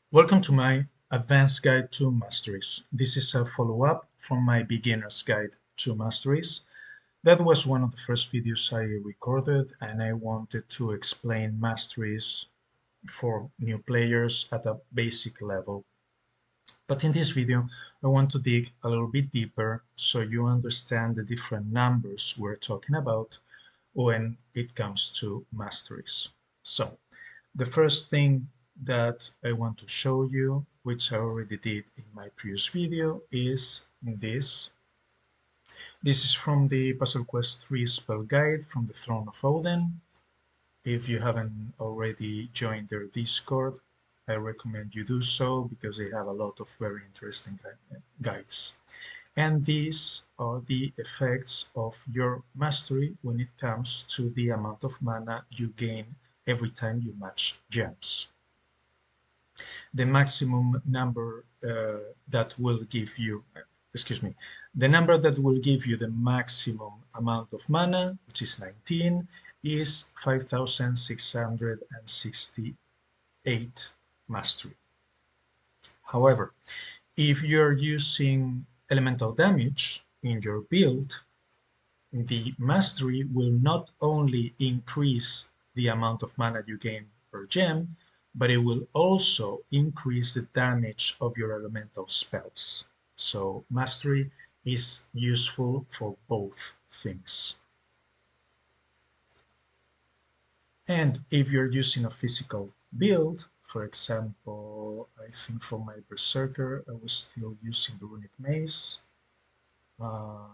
Welcome to my Advanced Guide to Masteries. This is a follow-up from my Beginner's Guide to Masteries. That was one of the first videos I recorded, and I wanted to explain masteries for new players at a basic level. But in this video, I want to dig a little bit deeper so you understand the different numbers we're talking about when it comes to masteries. So, the first thing that I want to show you, which I already did in my previous video, is this. This is from the Puzzle Quest 3 spell guide from the Throne of Odin. If you haven't already joined their Discord, I recommend you do so because they have a lot of very interesting guides. And these are the effects of your mastery when it comes to the amount of mana you gain every time you match gems. The maximum number that will give you, excuse me, the number that will give you the maximum amount of mana, which is 19, is 5,668 mastery. However, if you're using elemental damage in your build, the mastery will not only increase the amount of mana you gain per gem, but it will also increase the damage of your elemental spells. So mastery is useful for both things. And if you're using a physical build, for example, I think for my Berserker, I was still using the Runic Mace. Uh,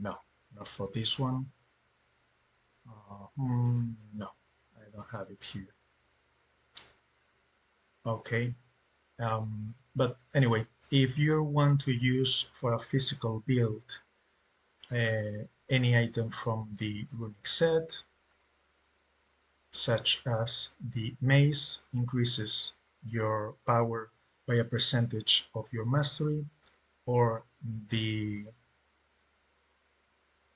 no, not for this one. No, I don't have it here. Okay, but anyway, if you want to use for a physical build any item from the runic set, such as the mace increases your power by a percentage of your mastery, or the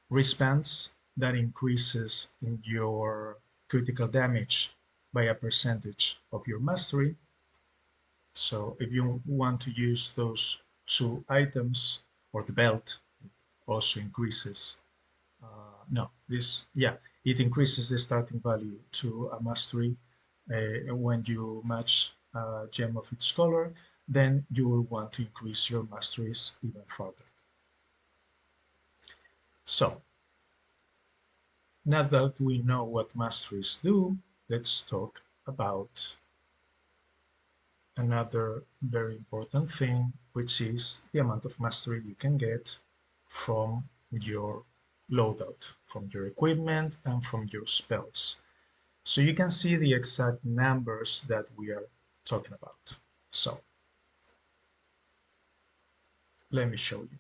wristbands that increases in your critical damage by a percentage of your mastery. So if you want to use those two items, or the belt also increases, no, this, yeah, it increases the starting value to a mastery when you match a gem of its color, then you will want to increase your masteries even further. So now that we know what masteries do, let's talk about another very important thing, which is the amount of mastery you can get from your loadout, from your equipment, and from your spells. So you can see the exact numbers that we are talking about. So let me show you.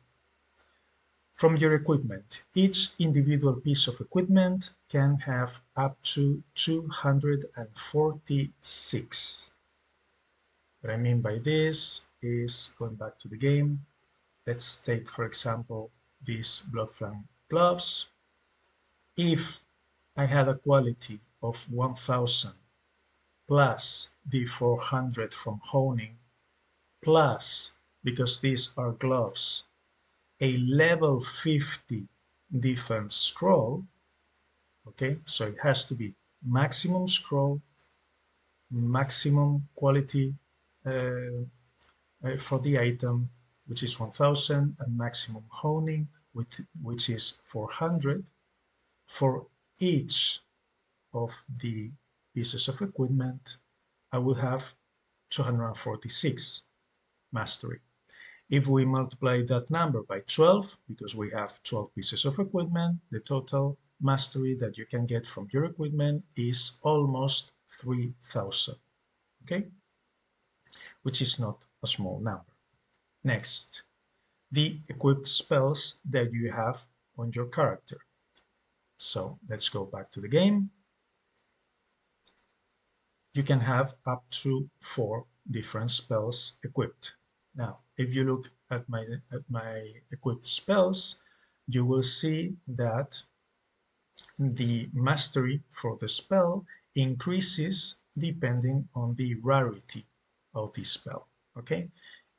From your equipment, each individual piece of equipment can have up to 246. What I mean by this is, going back to the game, let's take, for example, these Bloodfang gloves. If I had a quality of 1000 plus the 400 from honing, plus, because these are gloves, a level 50 defense scroll, okay, so it has to be maximum scroll, maximum quality for the item, which is 1000, and maximum honing, which is 400. For each of the pieces of equipment, I will have 246 mastery. If we multiply that number by 12, because we have 12 pieces of equipment, the total mastery that you can get from your equipment is almost 3000, okay? Which is not a small number. Next, the equipped spells that you have on your character. So let's go back to the game. You can have up to 4 different spells equipped. Now, if you look at my equipped spells, you will see that the mastery for the spell increases depending on the rarity of this spell, okay?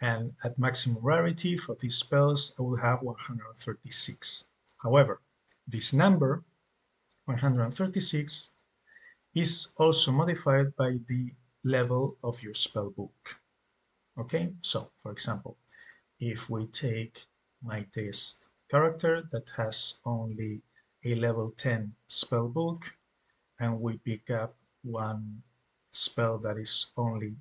And at maximum rarity for these spells, I will have 136. However, this number, 136, is also modified by the level of your spell book, okay? So, for example, if we take my test character that has only a level 10 spell book, and we pick up one spell that is only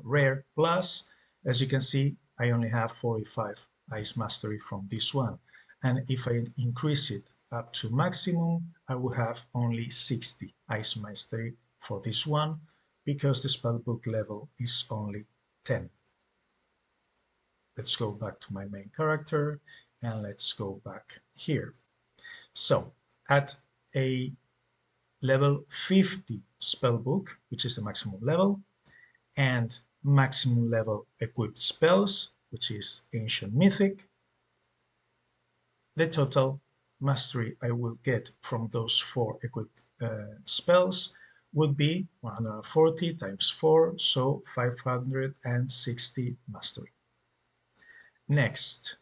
rare plus, as you can see, I only have 45 Ice Mastery from this one. And if I increase it up to maximum, I will have only 60 Ice Mastery for this one because the spellbook level is only 10. Let's go back to my main character and let's go back here. So at a level 50 spellbook, which is the maximum level, and maximum level equipped spells, which is Ancient Mythic, the total mastery I will get from those 4 equipped spells would be 140 times 4, so 560 mastery. Next,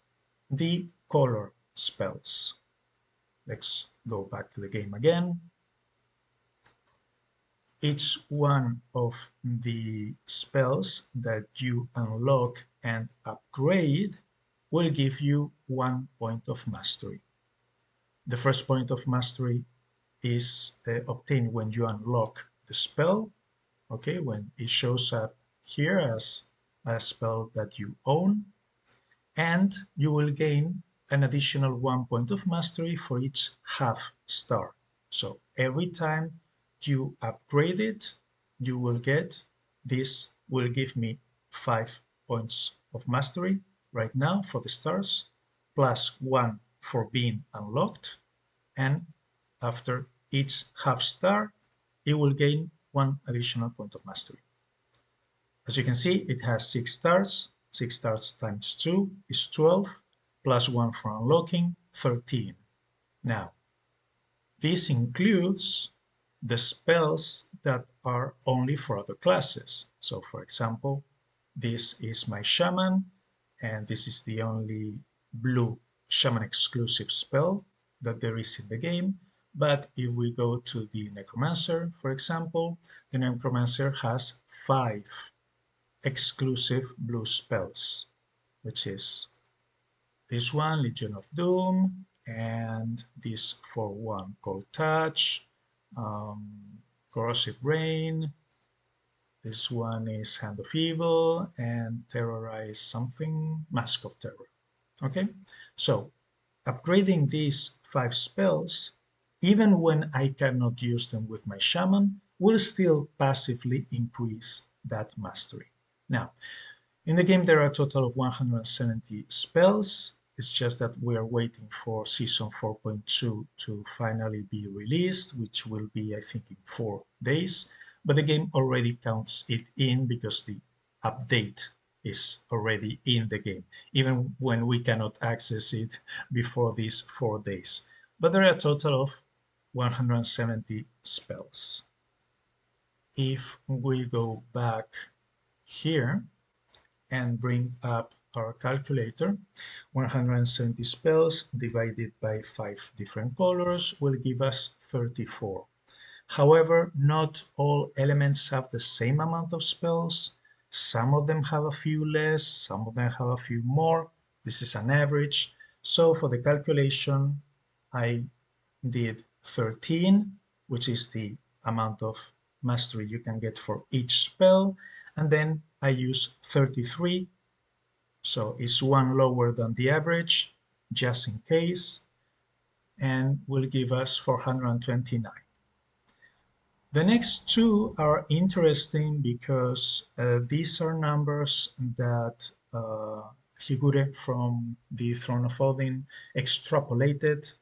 the color spells. Let's go back to the game again. Each one of the spells that you unlock and upgrade will give you 1 point of mastery. The first point of mastery is obtained when you unlock the spell, okay, when it shows up here as a spell that you own, and you will gain an additional 1 point of mastery for each half star. So every time you upgrade it, you will get, this will give me 5 points of mastery right now for the stars, plus 1 for being unlocked, and after each half star, it will gain 1 additional point of mastery. As you can see, it has 6 stars. 6 stars times 2 is 12, plus 1 for unlocking, 13. Now, this includes the spells that are only for other classes. So, for example, this is my Shaman, and this is the only blue Shaman exclusive spell that there is in the game. But if we go to the Necromancer, for example, the Necromancer has 5 exclusive blue spells, which is this one, Legion of Doom, and this for one, Cold Touch, Corrosive Rain. This one is Hand of Evil, and Terrorize something, Mask of Terror. Okay, so upgrading these 5 spells, even when I cannot use them with my Shaman, will still passively increase that mastery. Now, in the game there are a total of 170 spells. It's just that we are waiting for Season 4.2 to finally be released, which will be, I think, in 4 days. But the game already counts it in because the update is already in the game, even when we cannot access it before these 4 days. But there are a total of 170 spells. If we go back here and bring up our calculator, 170 spells divided by 5 different colors will give us 34. However, not all elements have the same amount of spells. Some of them have a few less, some of them have a few more. This is an average. So for the calculation, I did 13, which is the amount of mastery you can get for each spell, and then I use 33, so it's 1 lower than the average, just in case, and will give us 429. The next 2 are interesting because these are numbers that Higure from the Throne of Odin extrapolated,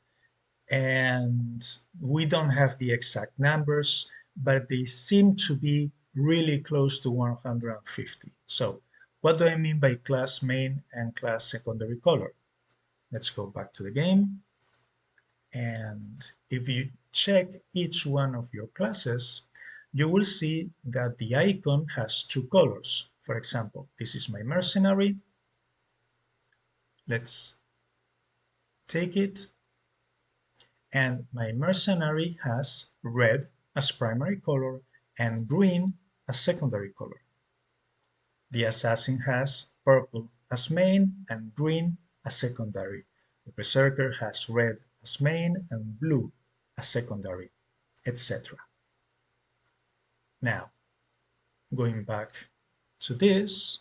and we don't have the exact numbers, but they seem to be really close to 150. So what do I mean by class main and class secondary color? Let's go back to the game, and if you check each one of your classes, you will see that the icon has 2 colors. For example, this is my mercenary. Let's take it. And my mercenary has red as primary color and green as secondary color. The assassin has purple as main and green as secondary. The berserker has red as main and blue as secondary, etc. Now, going back to this,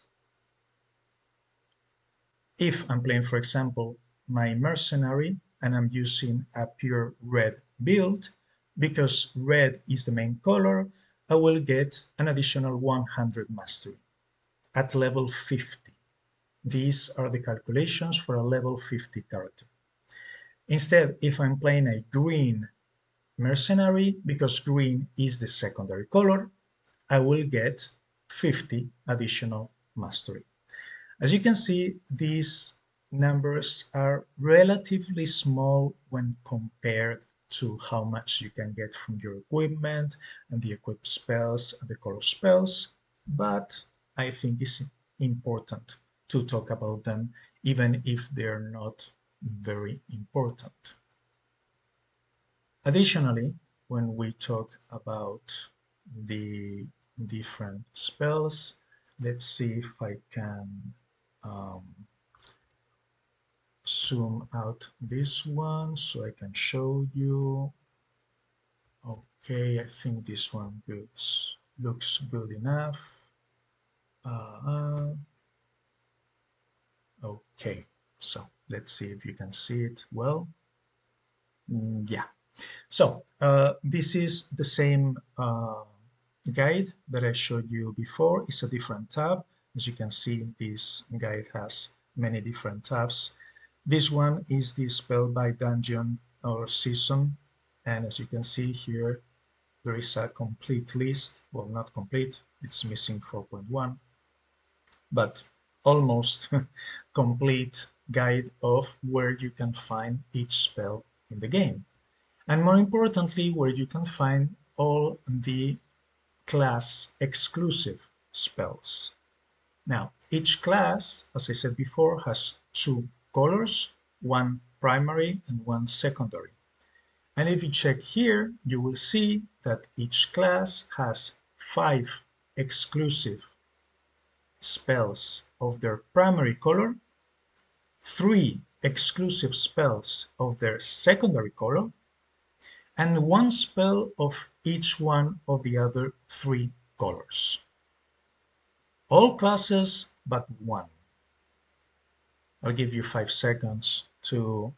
if I'm playing, for example, my mercenary and I'm using a pure red build, because red is the main color, I will get an additional 100 mastery at level 50. These are the calculations for a level 50 character. Instead, if I'm playing a green mercenary, because green is the secondary color, I will get 50 additional mastery. As you can see, these numbers are relatively small when compared to how much you can get from your equipment and the equipped spells and the color spells, but I think it's important to talk about them even if they're not very important. Additionally, when we talk about the different spells, let's see if I can zoom out this one so I can show you. Okay, I think this one looks good enough. Uh, okay, so let's see if you can see it well. Yeah. So this is the same guide that I showed you before. It's a different tab. As you can see, this guide has many different tabs. This one is the spell by dungeon or season. And as you can see here, there is a complete list. Well, not complete, it's missing 4.1, but almost complete guide of where you can find each spell in the game. And more importantly, where you can find all the class exclusive spells. Now, each class, as I said before, has two colors, one primary and one secondary. And if you check here, you will see that each class has 5 exclusive spells of their primary color, 3 exclusive spells of their secondary color, and 1 spell of each one of the other 3 colors. All classes but 1. I'll give you 5 seconds to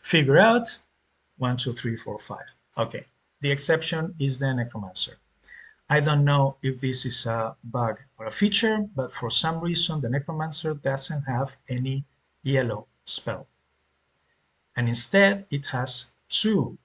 figure out 1, 2, 3, 4, 5. Okay, the exception is the Necromancer. I don't know if this is a bug or a feature, but for some reason the Necromancer doesn't have any yellow spell. And instead it has 2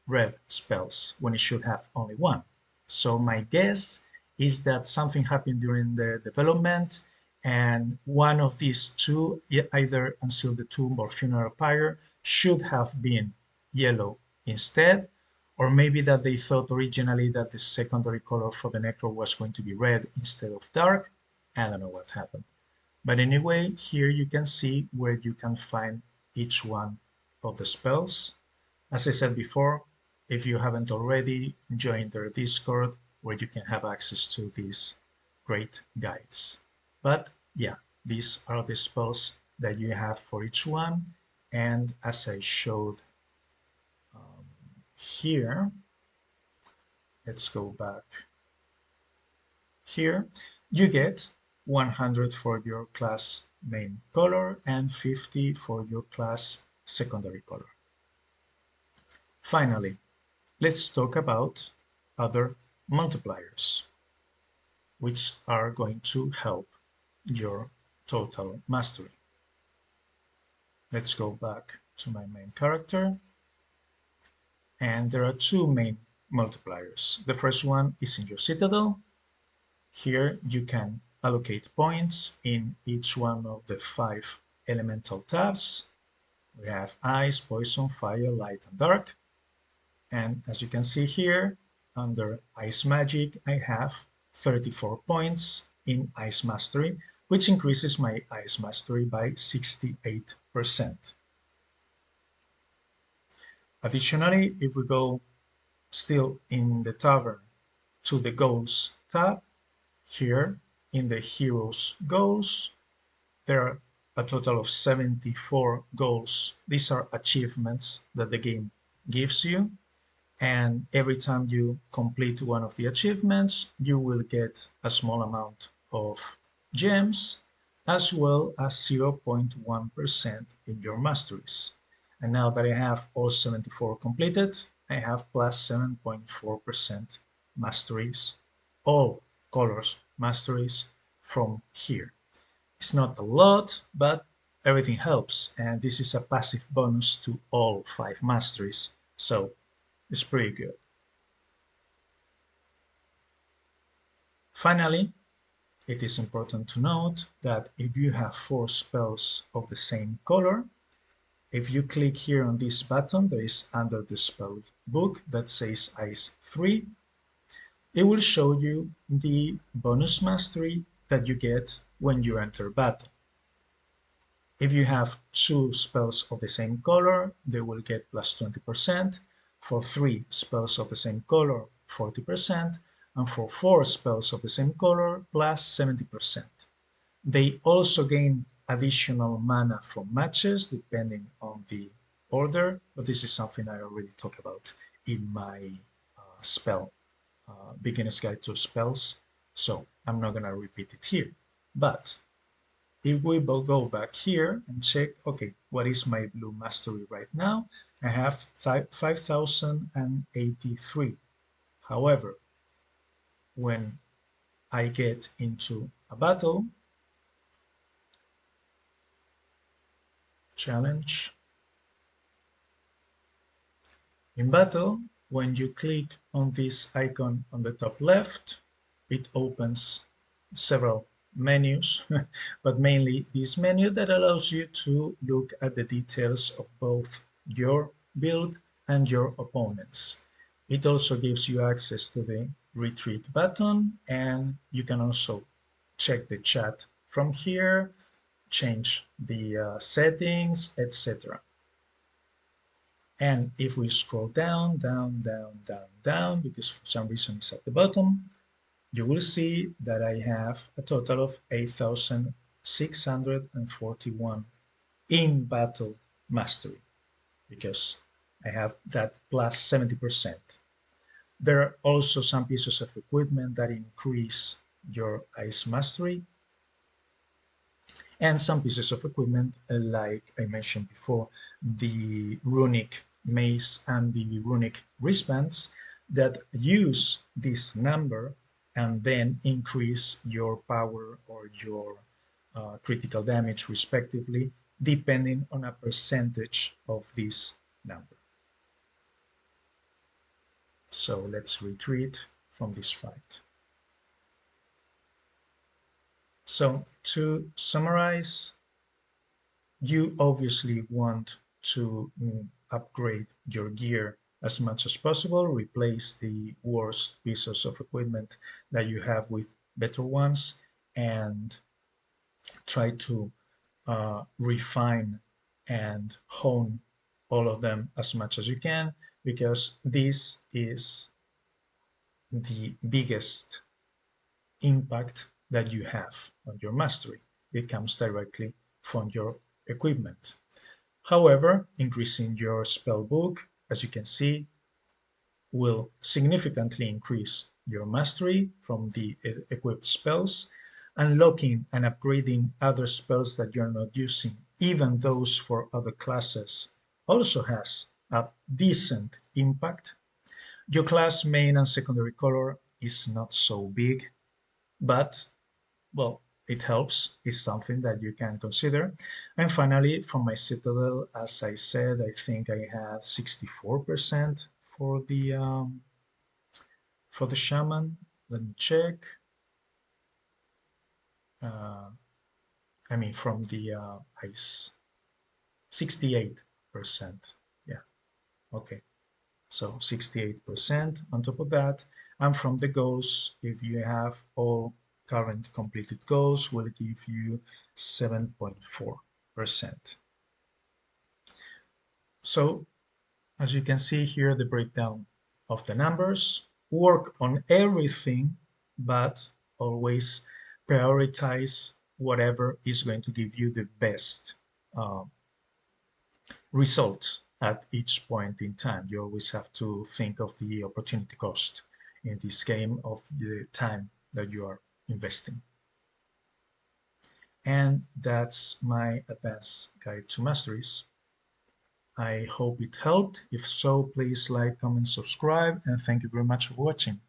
red spells when it should have only 1. So my guess is that something happened during the development and one of these 2, either Unseal the Tomb or Funeral Pyre, should have been yellow instead, or maybe that they thought originally that the secondary color for the Necro was going to be red instead of dark. I don't know what happened. But anyway, here you can see where you can find each one of the spells. As I said before, if you haven't already, join their Discord where you can have access to these great guides. But yeah, these are the spells that you have for each one. And as I showed here, let's go back here, you get 100 for your class main color and 50 for your class secondary color. Finally, let's talk about other multipliers, which are going to help your total mastery. Let's go back to my main character. And there are 2 main multipliers. The first one is in your citadel. Here you can allocate points in each one of the 5 elemental tabs. We have ice, poison, fire, light, and dark. And as you can see here, under ice magic, I have 34 points in Ice Mastery, which increases my Ice Mastery by 68%. Additionally, if we go still in the tavern to the Goals tab, here in the Heroes Goals, there are a total of 74 goals. These are achievements that the game gives you, and every time you complete one of the achievements, you will get a small amount of gems as well as 0.1% in your masteries. And now that I have all 74 completed, I have plus 7.4% masteries, all colors masteries from here. It's not a lot, but everything helps, and this is a passive bonus to all 5 masteries, so it's pretty good. Finally, it is important to note that if you have 4 spells of the same color, if you click here on this button that is under the spell book that says Ice 3, it will show you the bonus mastery that you get when you enter battle. If you have 2 spells of the same color, they will get plus 20%. For 3 spells of the same color, 40%. And for 4 spells of the same color, plus 70%. They also gain additional mana from matches depending on the order, but this is something I already talked about in my spell beginner's guide to spells, so I'm not gonna repeat it here. But if we will go back here and check, okay, what is my blue mastery right now? I have 5,083. However, when I get into a battle, challenge, in battle, when you click on this icon on the top left, it opens several menus, but mainly this menu that allows you to look at the details of both your build and your opponents. It also gives you access to the retreat button, and you can also check the chat from here, change the settings, etc. And if we scroll down, because for some reason it's at the bottom, you will see that I have a total of 8,641 in battle mastery because I have that plus 70%. There are also some pieces of equipment that increase your ice mastery, and some pieces of equipment like I mentioned before, the runic mace and the runic wristbands that use this number and then increase your power or your critical damage respectively, depending on a percentage of this number. So let's retreat from this fight. So to summarize, you obviously want to upgrade your gear as much as possible, replace the worst pieces of equipment that you have with better ones, and try to refine and hone all of them as much as you can, because this is the biggest impact that you have on your mastery. It comes directly from your equipment. However, increasing your spell book, as you can see, will significantly increase your mastery from the equipped spells. Unlocking and upgrading other spells that you're not using, even those for other classes, also has a decent impact. Your class main and secondary color is not so big, but well, it helps, is something that you can consider. And finally, for my citadel, as I said, I think I have 64% for the shaman. Let me check. Uh, I mean, from the ice, 68%. Yeah, okay. So 68% on top of that. And from the goals, if you have all current completed goals, will give you 7.4%. So as you can see here, the breakdown of the numbers, work on everything, but always prioritize whatever is going to give you the best uh, results at each point in time. You always have to think of the opportunity cost in this game of the time that you are investing. And that's my advanced guide to masteries. I hope it helped. If so, please like, comment, subscribe, and thank you very much for watching.